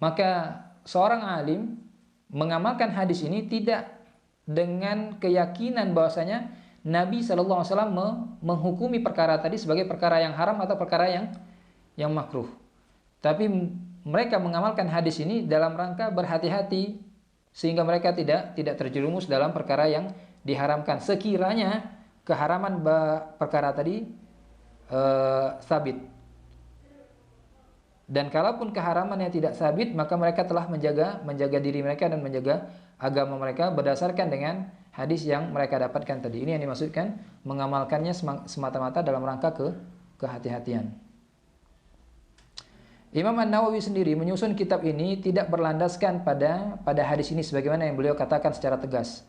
Maka seorang alim mengamalkan hadis ini tidak dengan keyakinan bahwasanya Nabi SAW menghukumi perkara tadi sebagai perkara yang haram atau perkara yang makruh. Tapi mereka mengamalkan hadis ini dalam rangka berhati-hati sehingga mereka tidak terjerumus dalam perkara yang diharamkan sekiranya keharaman perkara tadi sabit. Dan kalaupun keharamannya tidak sabit, maka mereka telah menjaga diri mereka dan menjaga agama mereka berdasarkan dengan hadis yang mereka dapatkan tadi. Ini yang dimaksudkan mengamalkannya semata-mata dalam rangka kehati-hatian. Imam An-Nawawi sendiri menyusun kitab ini tidak berlandaskan pada hadis ini sebagaimana yang beliau katakan secara tegas.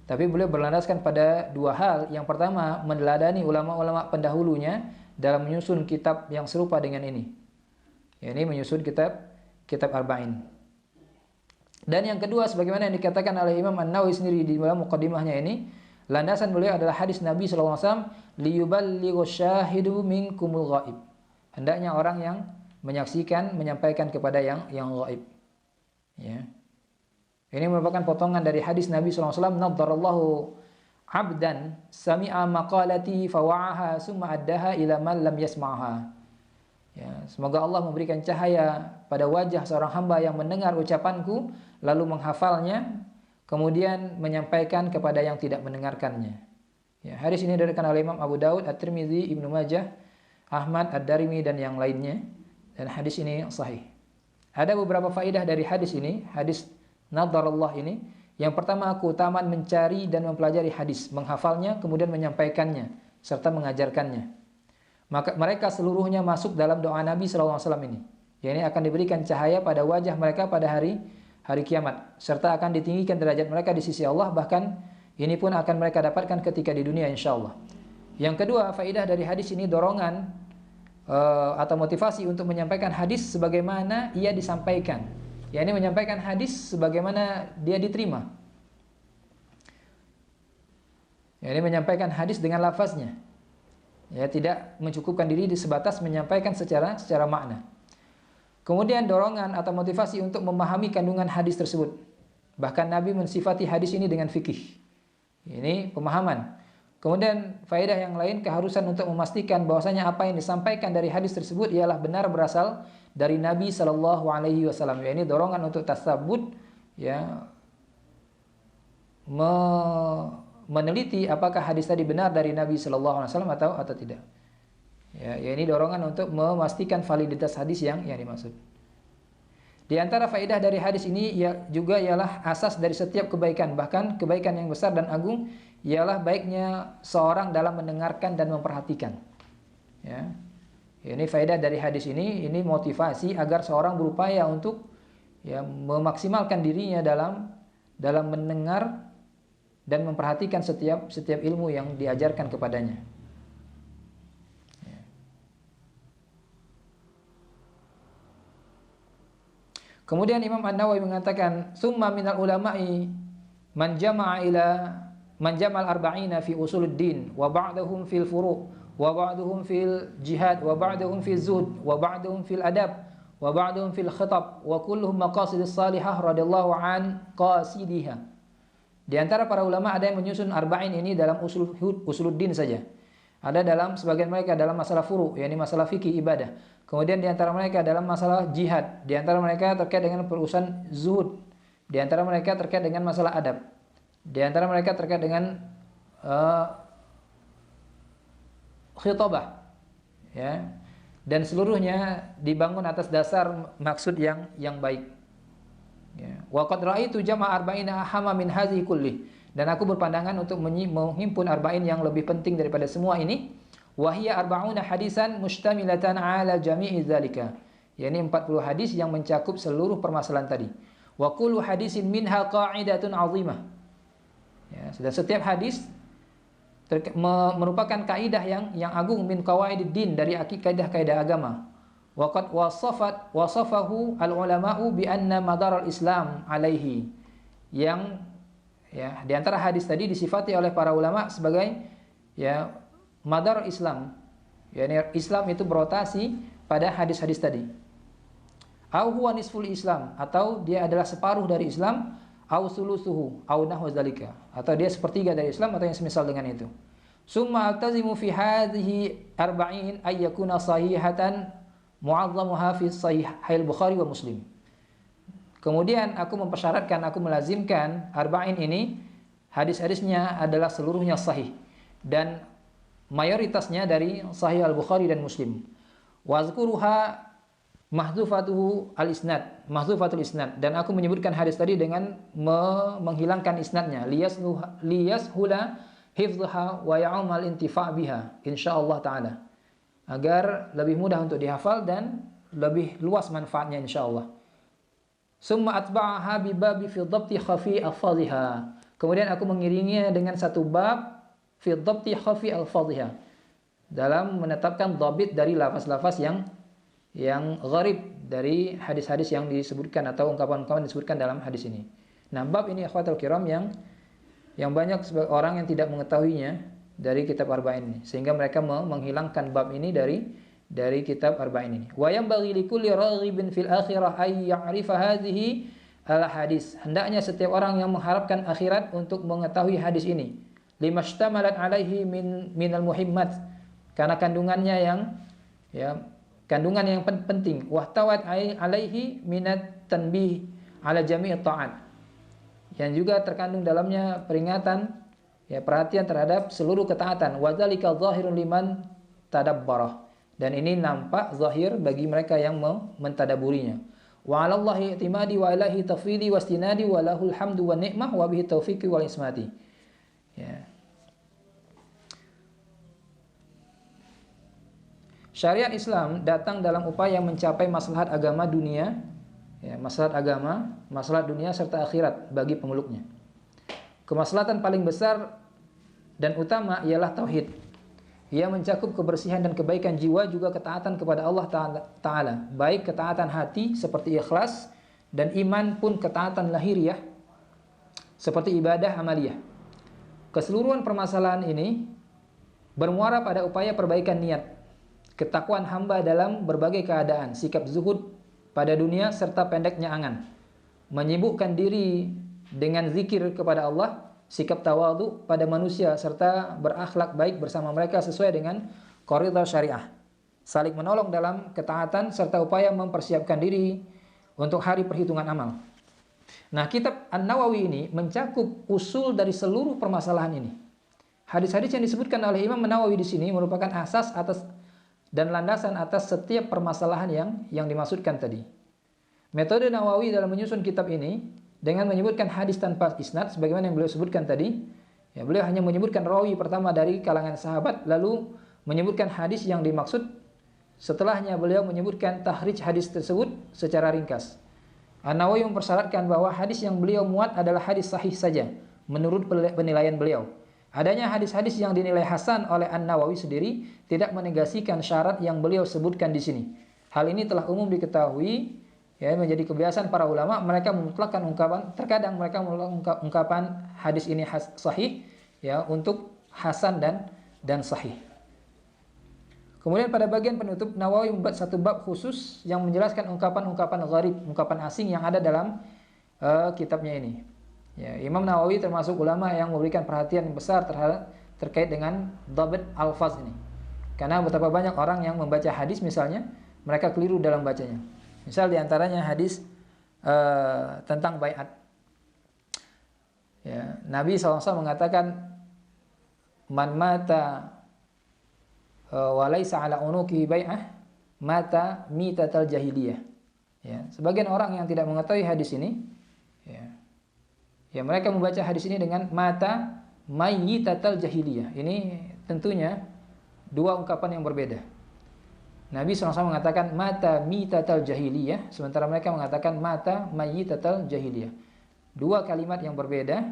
Tapi beliau berlandaskan pada dua hal. Yang pertama, meneladani ulama-ulama pendahulunya dalam menyusun kitab yang serupa dengan ini. Ini menyusun kitab Arba'in. Dan yang kedua, sebagaimana yang dikatakan oleh Imam An-Nawawi sendiri di dalam muqaddimahnya ini, landasan beliau adalah hadis Nabi SAW, liyuballighu syahidu minkumul ghaib. Hendaknya orang yang menyaksikan, menyampaikan kepada yang gaib. Ya. Ini merupakan potongan dari hadis Nabi SAW, nadharallahu abdan sami'a maqalati fawa'aha summa addaha ila man lam yasma'ha. Ya, semoga Allah memberikan cahaya pada wajah seorang hamba yang mendengar ucapanku lalu menghafalnya kemudian menyampaikan kepada yang tidak mendengarkannya. Ya, hadis ini diriwayatkan oleh Imam Abu Daud, At-Tirmidzi, Ibnu Majah, Ahmad, Ad-Darimi dan yang lainnya. Dan hadis ini sahih. Ada beberapa faedah dari hadis ini, hadis nadharallah ini. Yang pertama, keutamaan mencari dan mempelajari hadis, menghafalnya, kemudian menyampaikannya, serta mengajarkannya. Maka mereka seluruhnya masuk dalam doa Nabi SAW ini. Yang ini akan diberikan cahaya pada wajah mereka pada hari kiamat, serta akan ditinggikan derajat mereka di sisi Allah, bahkan ini pun akan mereka dapatkan ketika di dunia insyaAllah. Yang kedua, faedah dari hadis ini dorongan atau motivasi untuk menyampaikan hadis sebagaimana ia disampaikan. Ya, ini menyampaikan hadis sebagaimana dia diterima. Ya, ini menyampaikan hadis dengan lafaznya. Ya, tidak mencukupkan diri sebatas menyampaikan secara makna. Kemudian dorongan atau motivasi untuk memahami kandungan hadis tersebut. Bahkan Nabi mensifati hadis ini dengan fikih. Ini pemahaman. Kemudian faedah yang lain, keharusan untuk memastikan bahwasanya apa yang disampaikan dari hadis tersebut ialah benar berasal dari Nabi Shallallahu Alaihi Wasallam. Ya, ini dorongan untuk tasabbut, ya, meneliti apakah hadis tadi benar dari Nabi Shallallahu Alaihi Wasallam atau tidak. Ya, ini dorongan untuk memastikan validitas hadis yang dimaksud. Di antara faedah dari hadis ini juga ialah asas dari setiap kebaikan, bahkan kebaikan yang besar dan agung ialah baiknya seorang dalam mendengarkan dan memperhatikan. Ya. Ini faedah dari hadis ini motivasi agar seorang berupaya untuk memaksimalkan dirinya dalam mendengar dan memperhatikan setiap ilmu yang diajarkan kepadanya. Kemudian Imam An-Nawawi mengatakan, "Tsumma minal ulama'i man jamal arba'ina fi usuluddin wa ba'dahum fil furu' wa ba'dahum fil jihad wa ba'dahum fil zuhd wa ba'dahum fil adab wa ba'dahum fil khitab wa kulluhum maqasidis salihah radhiyallahu an qasidiha." Di antara para ulama ada yang menyusun arba'in ini dalam usuluddin saja. Ada dalam sebagian mereka dalam masalah furu', yakni masalah fikih ibadah. Kemudian di antara mereka dalam masalah jihad, di antara mereka terkait dengan urusan zuhud, di antara mereka terkait dengan masalah adab, di antara mereka terkait dengan khitabah, ya. Dan seluruhnya dibangun atas dasar maksud yang baik. Ya. Wa qad ra'aitu jama' arba'ina ahama min hadhihi kulli. Dan aku berpandangan untuk menghimpun arba'in yang lebih penting daripada semua ini. Wahia arba'una hadisan mustamilatan ala jami'i dzalika. Yani 40 hadis yang mencakup seluruh permasalahan tadi. Wa kullu hadisin minha qa'idatun 'azimah. Ya, sudah setiap hadis merupakan kaidah yang agung min qawaidid-din dari kaidah-kaidah agama. Wa qad wasafahu al-ulama'u bi anna madar al-islam alaihi. Yang di antara hadis tadi disifati oleh para ulama sebagai madar Islam. Yani Islam itu berotasi pada hadis-hadis tadi. Au huwa nisful Islam, atau dia adalah separuh dari Islam, au sulusuhu, au nahwa zalika, atau dia sepertiga dari Islam atau yang semisal dengan itu. Summa altazimu fi hadhihi arba'in ay yakuna sahihatan mu'azzamuha fi sahihil Bukhari wa Muslim. Kemudian aku mempersyaratkan, aku melazimkan arba'in ini hadis-hadisnya adalah seluruhnya sahih dan mayoritasnya dari Sahih Al-Bukhari dan Muslim. Wazkuruha mahdzufatuhu al-isnad, mahdzufatul isnad, dan aku menyebutkan hadis tadi dengan menghilangkan isnadnya, liyashula hifdhaha wa ya'umal intifa' biha insyaallah taala, agar lebih mudah untuk dihafal dan lebih luas manfaatnya insyaallah. Summa atba'aha bi babi fi dhabti khafi alfadhiha, kemudian aku mengiringinya dengan satu bab fi dhabti khafi alfadhiha, dalam menetapkan dhabit dari lafaz-lafaz yang gharib dari hadis-hadis yang disebutkan atau ungkapan-ungkapan disebutkan dalam hadis ini. Nah, bab ini ikhwatul kiram yang banyak orang yang tidak mengetahuinya dari kitab Arba'in ini, sehingga mereka menghilangkan bab ini dari kitab Arba'in ini. Wa yanbaghi likulli raghibin fil akhirah ay ya'rifa hadhihi al hadis. Hendaknya setiap orang yang mengharapkan akhirat untuk mengetahui hadis ini. Limashtamalat alaihi minal muhimmat, karena kandungannya kandungan yang penting. Wahtawat alaihi minat tanbih ala jami' ta'at, yang juga terkandung dalamnya peringatan, perhatian terhadap seluruh ketaatan. Wadzalika zahirun liman tadabbarah, dan ini nampak zahir bagi mereka yang mentadaburinya. Wa 'alallahi i'timadi wa ilahi tafwidi wastinadi wa lahul hamdu wan ni'mah wa bihi taufiqi wal ismati. Ya. Syariat Islam datang dalam upaya mencapai maslahat agama dunia, maslahat agama, maslahat dunia serta akhirat bagi pemeluknya. Kemaslahatan paling besar dan utama ialah tauhid. Ia mencakup kebersihan dan kebaikan jiwa, juga ketaatan kepada Allah Ta'ala, baik ketaatan hati seperti ikhlas, dan iman pun ketaatan lahiriah seperti ibadah amaliyah. Keseluruhan permasalahan ini bermuara pada upaya perbaikan niat, ketakwaan hamba dalam berbagai keadaan, sikap zuhud pada dunia serta pendeknya angan, menyibukkan diri dengan zikir kepada Allah, sikap tawadhu pada manusia serta berakhlak baik bersama mereka sesuai dengan qaidah syariah, saling menolong dalam ketaatan serta upaya mempersiapkan diri untuk hari perhitungan amal. Nah, kitab An-Nawawi ini mencakup usul dari seluruh permasalahan ini. Hadis-hadis yang disebutkan oleh Imam Nawawi di sini merupakan asas atas dan landasan atas setiap permasalahan yang dimaksudkan tadi. Metode Nawawi dalam menyusun kitab ini dengan menyebutkan hadis tanpa isnad sebagaimana yang beliau sebutkan tadi, beliau hanya menyebutkan rawi pertama dari kalangan sahabat, lalu menyebutkan hadis yang dimaksud. Setelahnya beliau menyebutkan tahrij hadis tersebut secara ringkas. An-Nawawi mempersyaratkan bahwa hadis yang beliau muat adalah hadis sahih saja menurut penilaian beliau. Adanya hadis-hadis yang dinilai hasan oleh An-Nawawi sendiri tidak menegasikan syarat yang beliau sebutkan di sini. Hal ini telah umum diketahui, menjadi kebiasaan para ulama. Mereka memutlakkan ungkapan, terkadang mereka memutlakkan ungkapan hadis ini sahih, untuk hasan dan sahih. Kemudian pada bagian penutup, Nawawi membuat satu bab khusus yang menjelaskan ungkapan-ungkapan gharib, ungkapan asing yang ada dalam kitabnya ini. Imam Nawawi termasuk ulama yang memberikan perhatian besar terkait dengan dhabit alfaz ini. Karena betapa banyak orang yang membaca hadis misalnya, mereka keliru dalam bacanya. Misal diantaranya hadis tentang baiat. Nabi SAW mengatakan, man mata wa laisa ala unuki bai'ah mata mitatal jahiliyah. Sebagian orang yang tidak mengetahui hadis ini, mereka membaca hadis ini dengan mata mayyitatal jahiliyah. Ini tentunya dua ungkapan yang berbeda. Nabi SAW mengatakan mata mitatal jahiliyah, sementara mereka mengatakan mata mayyitatal jahiliyah. Dua kalimat yang berbeda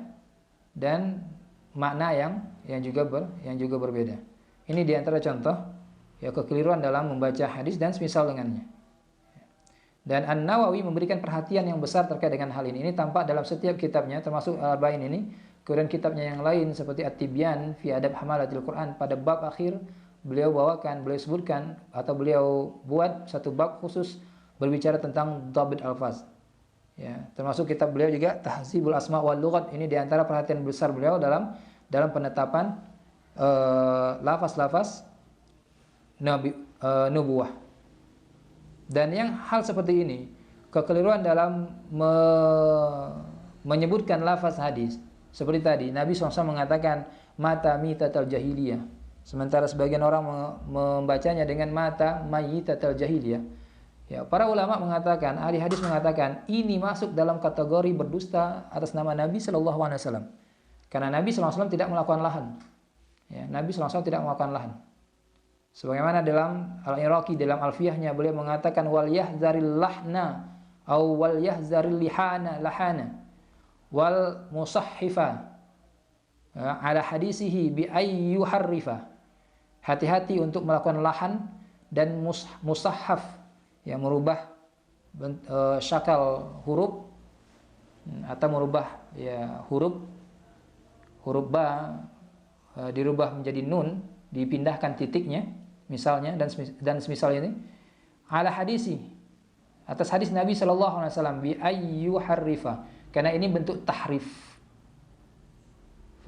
dan makna yang juga berbeda. Ini diantara contoh kekeliruan dalam membaca hadis dan semisal dengannya. Dan An-Nawawi memberikan perhatian yang besar terkait dengan hal ini. Ini tampak dalam setiap kitabnya, termasuk Al-Arba'in ini. Kemudian kitabnya yang lain seperti At-Tibyan fi Adab Hamalatil Quran, pada bab akhir beliau sebutkan atau beliau buat satu bab khusus berbicara tentang dhabit alfaz. Termasuk kitab beliau juga Tahzibul Asma wal Lughat. Ini diantara perhatian besar beliau dalam penetapan lafaz-lafaz nubuwah. Dan yang hal seperti ini, kekeliruan dalam menyebutkan lafaz hadis, seperti tadi Nabi SAW mengatakan mata mitatal jahiliyah, sementara sebagian orang membacanya dengan mata mayyitatal jahiliyah. Ya, para ulama mengatakan, ahli hadis mengatakan, ini masuk dalam kategori berdusta atas nama Nabi Shallallahu Alaihi Wasallam. Karena Nabi Shallallahu Alaihi Wasallam tidak melakukan lahan. Ya, Nabi Shallallahu Alaihi Wasallam tidak melakukan lahan. Sebagaimana dalam Al-Iraqi dalam Alfiyahnya beliau mengatakan wal yahzaril lahna atau wal yahzaril lahana wal musahhifa ala hadisihi bi ayyuharrifa. Hati-hati untuk melakukan lahan dan musahhaf, ya, merubah syakal huruf atau merubah, ya, huruf ba dirubah menjadi nun, dipindahkan titiknya misalnya dan semisal ini ala hadisi, atas hadis Nabi sallallahu alaihi wasallam bi ayyuharrifa, karena ini bentuk tahrif.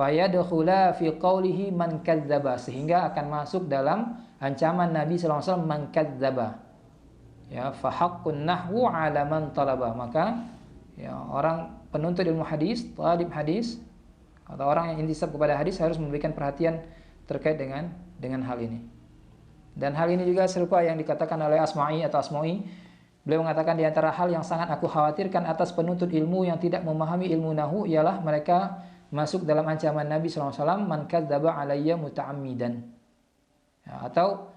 Fayadkhula fi qawlihi man kadzdzaba, sehingga akan masuk dalam ancaman Nabi sallallahu alaihi wasallam man kadzdzaba. Ya, fa haqqun nahwu ala man talaba, maka ya, orang penuntut ilmu hadis, talib hadis atau orang yang intisab kepada hadis harus memberikan perhatian terkait dengan hal ini. Dan hal ini juga serupa yang dikatakan oleh Asma'i atau Asma'i. Beliau mengatakan di antara hal yang sangat aku khawatirkan atas penuntut ilmu yang tidak memahami ilmu nahwu ialah mereka masuk dalam ancaman Nabi sallallahu alaihi wasallam man kadzdzaba alayya muta'ammidan. Ya, atau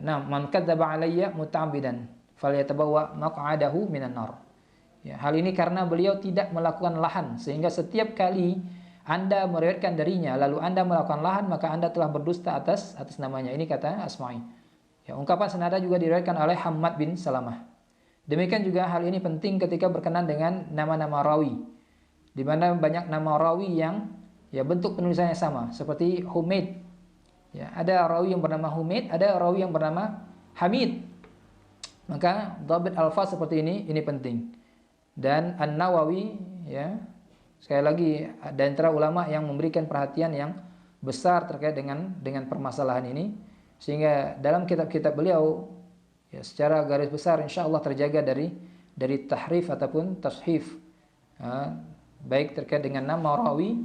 man kadzdzaba alayya muta'ammidan falyatabawwa maq'adahu minan nar. Ya, hal ini karena beliau tidak melakukan lahan, sehingga setiap kali Anda meriwayatkan darinya lalu Anda melakukan lahan, maka Anda telah berdusta atas namanya. Ini kata Asma'i. Ya, ungkapan senada juga diriwayatkan oleh Hammad bin Salamah. Demikian juga hal ini penting ketika berkenan dengan nama-nama rawi, di mana banyak nama rawi yang ya bentuk penulisannya sama, seperti Humaid. Ya, ada rawi yang bernama Humaid, ada rawi yang bernama Hamid. Maka dhabit alfaz seperti ini penting. Dan An-Nawawi, ya, sekali lagi ada antara ulama yang memberikan perhatian yang besar terkait dengan permasalahan ini, sehingga dalam kitab-kitab beliau ya secara garis besar insyaallah terjaga dari tahrif ataupun tashif, baik terkait dengan nama rawi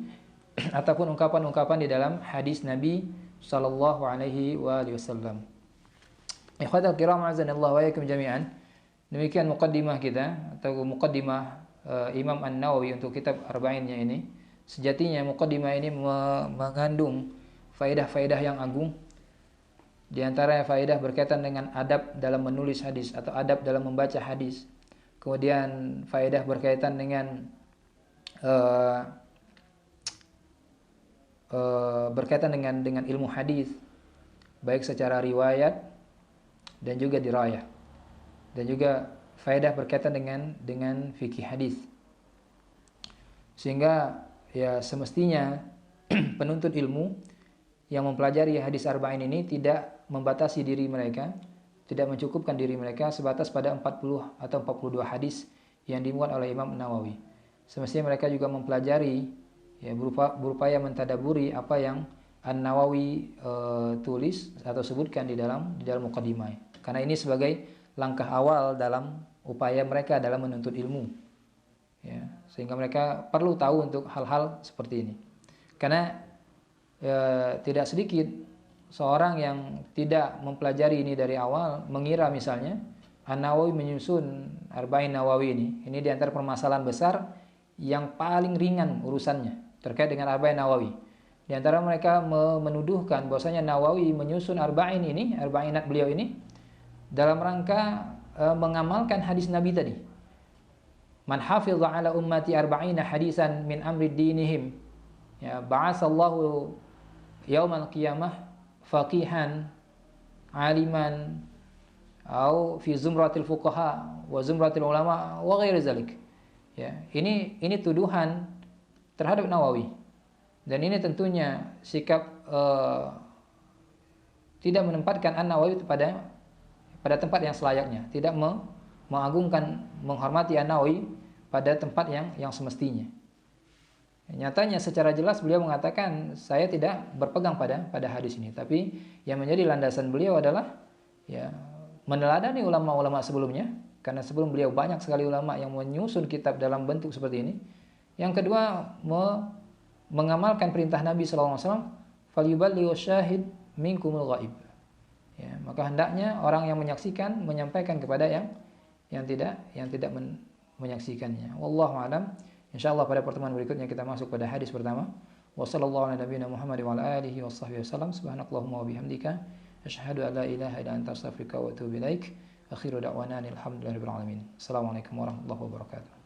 ataupun ungkapan-ungkapan di dalam hadis Nabi sallallahu alaihi wasallam. Ikhwatal kiram azanallahu wa iyyakum jami'an. Demikian muqaddimah kita atau muqaddimah Imam An-Nawawi untuk kitab Arba'innya ini. Sejatinya muqaddimah ini mengandung faedah-faedah yang agung. Di antaranya faedah berkaitan dengan adab dalam menulis hadis atau adab dalam membaca hadis. Kemudian faedah berkaitan dengan dengan ilmu hadis, baik secara riwayat dan juga dirayah. Dan juga faedah berkaitan dengan fikih hadis. Sehingga ya semestinya penuntut ilmu yang mempelajari hadis arba'in ini tidak membatasi diri mereka, tidak mencukupkan diri mereka sebatas pada 40 atau 42 hadis yang dimuat oleh Imam Nawawi. Semestinya mereka juga mempelajari, ya, berupaya mentadaburi apa yang An-Nawawi tulis atau sebutkan di dalam muqaddimah. Karena ini sebagai langkah awal dalam upaya mereka dalam menuntut ilmu, ya, sehingga mereka perlu tahu untuk hal-hal seperti ini. Karena tidak sedikit seorang yang tidak mempelajari ini dari awal mengira misalnya An-Nawawi menyusun Arba'in Nawawi ini di antara permasalahan besar yang paling ringan urusannya terkait dengan Arba'in Nawawi. Di antara mereka menuduhkan bahwasanya Nawawi menyusun Arba'inat beliau ini dalam rangka mengamalkan hadis Nabi tadi. Man hafidha ala ummati arba'ina hadisan min amri dinihim, ya, ba'asallahu yaumal qiyamah faqihan aliman atau fi zumratil fuqaha wa zumratil ulama wa ghairi zalik. Ya, ini tuduhan terhadap Nawawi. Dan ini tentunya sikap tidak menempatkan An-Nawawi pada tempat yang selayaknya, tidak mengagungkan, menghormati An-Nawawi pada tempat yang semestinya. Nyatanya secara jelas beliau mengatakan saya tidak berpegang pada hadis ini, tapi yang menjadi landasan beliau adalah ya meneladani ulama-ulama sebelumnya, karena sebelum beliau banyak sekali ulama yang menyusun kitab dalam bentuk seperti ini. Yang kedua, mengamalkan perintah Nabi sallallahu alaihi wasallam, falyuballighu syahid minkumul ghaib. Ya, maka hendaknya orang yang menyaksikan menyampaikan kepada yang tidak menyaksikannya. Wallahu alam. Insyaallah pada pertemuan berikutnya kita masuk pada hadis pertama. Wassallallahu ala nabiyina Muhammad wa ala alihi washabbihi wasallam. Subhanakallahumma wa bihamdika asyhadu an la ilaha illa anta astaghfiruka wa atubu ilaik. Akhiru da'wana alhamdulillahi rabbil alamin. Assalamualaikum warahmatullahi wabarakatuh.